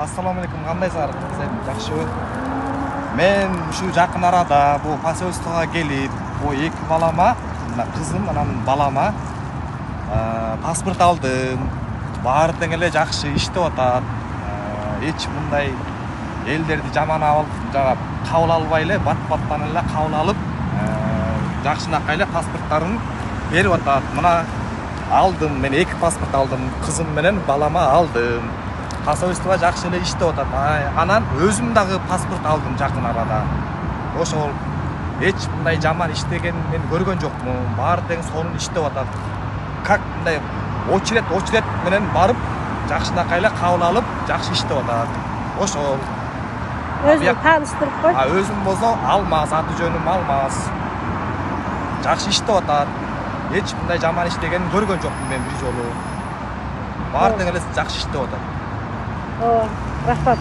Ассалаумағалейкум, қандайсыздар? Жақсы. Мен şu жақын арада бұл посольствоға келіп, бұл екі балама, қызым, балама паспорт алдым. Бардың эле жақсы иштеп атат. Эч мындай элдерди жаман кабыл албай эле, бат-баттан эле кабыл алып, жакшынакай эле паспорттарын берип атат. Мына алдым, мен эки паспорт алдым, кызым менен балама алдым. Посольство жакшы эле иштеп атат. Анан өзүм дагы паспорт алдым жакын арада. Ошол эч мындай жаман иштеген мен көргөн жокмун. Баары тең сонун иштеп атат. Как мындай очеред менен барып, жакшынакай эле кабыл алып, жакшы иштеп атат. Ошол. Өзүң тааныштырып кой. Өзүм болсо алмаз, аты жөнүм алмаз. Жакшы иштеп атат. Эч мындай жаман иштеген көргөн жокмун мен бир жолу. Баары тең эле жакшы иштеп атат. Рахмат.